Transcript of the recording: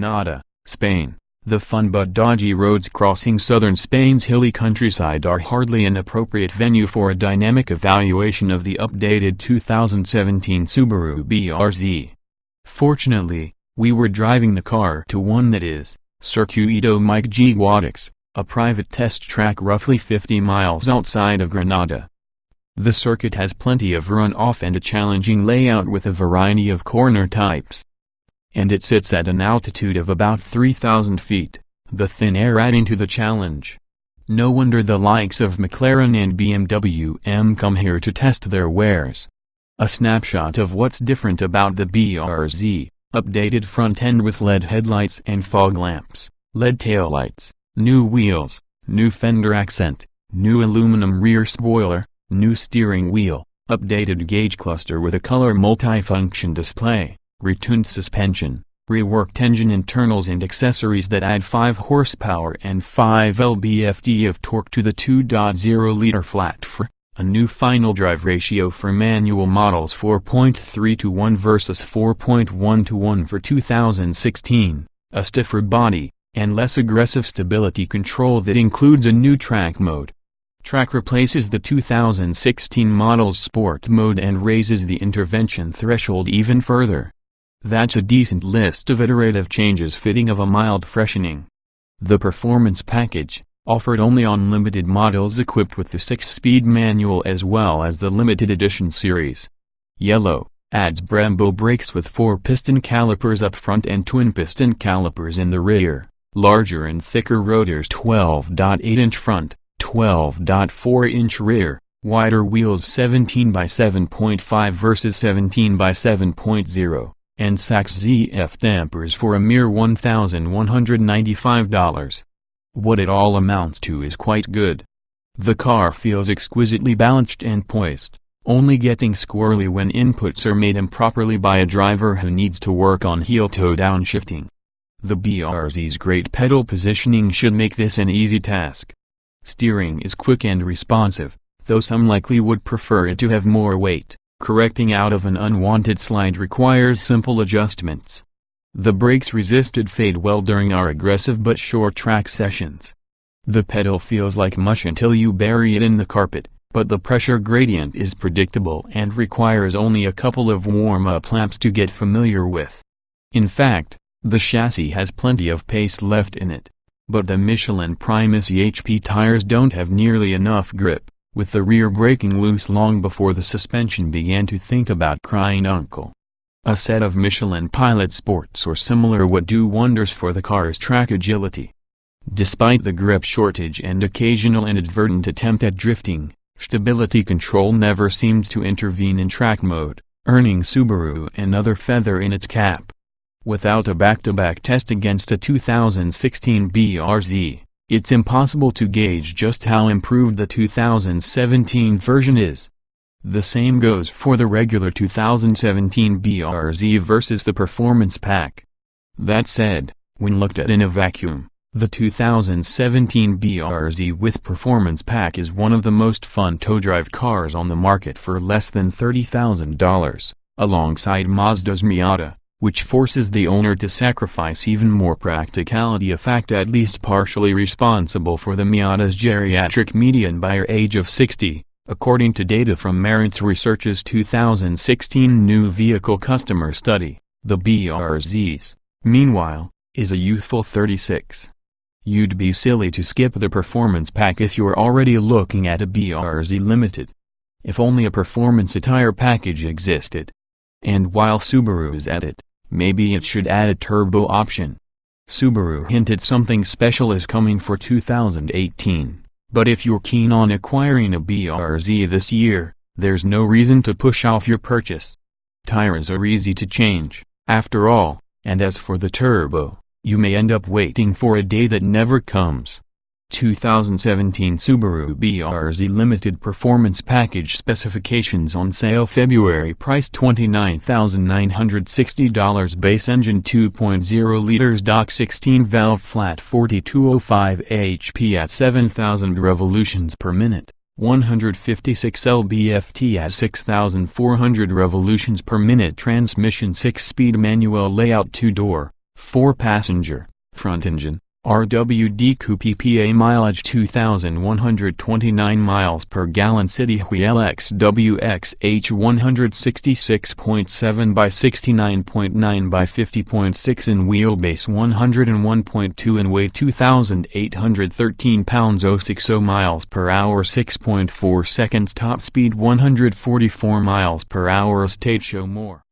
Granada, Spain. The fun but dodgy roads crossing southern Spain's hilly countryside are hardly an appropriate venue for a dynamic evaluation of the updated 2017 Subaru BRZ. Fortunately, we were driving the car to one that is, Circuito Mike G. Guadix, a private test track roughly 50 miles outside of Granada. The circuit has plenty of runoff and a challenging layout with a variety of corner types. And it sits at an altitude of about 3,000 feet, the thin air adding to the challenge. No wonder the likes of McLaren and BMW come here to test their wares. A snapshot of what's different about the BRZ: updated front end with LED headlights and fog lamps, LED taillights, new wheels, new fender accent, new aluminum rear spoiler, new steering wheel, updated gauge cluster with a color multifunction display, retuned suspension, reworked engine internals and accessories that add 5 horsepower and 5 lb-ft of torque to the 2.0-liter flat-4, a new final drive ratio for manual models 4.3:1 versus 4.1:1 for 2016, a stiffer body, and less aggressive stability control that includes a new track mode. Track replaces the 2016 model's sport mode and raises the intervention threshold even further. That's a decent list of iterative changes fitting of a mild freshening. The performance package, offered only on limited models equipped with the 6-speed manual as well as the limited edition series. Yellow, adds Brembo brakes with 4-piston calipers up front and twin-piston calipers in the rear, larger and thicker rotors, 12.8-inch front, 12.4-inch rear, wider wheels 17 by 7.5 versus 17 by 7.0. and Sachs ZF dampers for a mere $1,195. What it all amounts to is quite good. The car feels exquisitely balanced and poised, only getting squirrely when inputs are made improperly by a driver who needs to work on heel-toe downshifting. The BRZ's great pedal positioning should make this an easy task. Steering is quick and responsive, though some likely would prefer it to have more weight. Correcting out of an unwanted slide requires simple adjustments. The brakes resisted fade well during our aggressive but short track sessions. The pedal feels like mush until you bury it in the carpet, but the pressure gradient is predictable and requires only a couple of warm-up laps to get familiar with. In fact, the chassis has plenty of pace left in it, but the Michelin Primus HP tires don't have nearly enough grip, with the rear breaking loose long before the suspension began to think about crying uncle. A set of Michelin Pilot Sports or similar would do wonders for the car's track agility. Despite the grip shortage and occasional inadvertent attempt at drifting, stability control never seemed to intervene in track mode, earning Subaru another feather in its cap. Without a back-to-back test against a 2016 BRZ, it's impossible to gauge just how improved the 2017 version is. The same goes for the regular 2017 BRZ versus the Performance Pack. That said, when looked at in a vacuum, the 2017 BRZ with Performance Pack is one of the most fun tow-drive cars on the market for less than $30,000, alongside Mazda's Miata, which forces the owner to sacrifice even more practicality, a fact at least partially responsible for the Miata's geriatric median buyer age of 60, according to data from Meritz Research's 2016 New Vehicle Customer Study. The BRZ's, meanwhile, is a youthful 36. You'd be silly to skip the Performance Pack if you're already looking at a BRZ Limited. If only a performance attire package existed. And while Subaru's at it, maybe it should add a turbo option. Subaru hinted something special is coming for 2018, but if you're keen on acquiring a BRZ this year, there's no reason to push off your purchase. Tires are easy to change, after all, and as for the turbo, you may end up waiting for a day that never comes. 2017 Subaru BRZ Limited Performance Package specifications on sale February. Price $29,960. Base engine 2.0 liters. Stock 16 valve flat 4205 HP at 7,000 revolutions per minute. 156 lb-ft at 6,400 revolutions per minute. Transmission 6-speed manual layout 2-door. 4-passenger, front engine, RWD Coupe PA mileage 2,129 miles per gallon city wheel XWXH 166.7 by 69.9 by 50.6 in wheelbase 101.2 and weight 2,813 pounds 060 miles per hour 6.4 seconds top speed 144 miles per hour stage show more.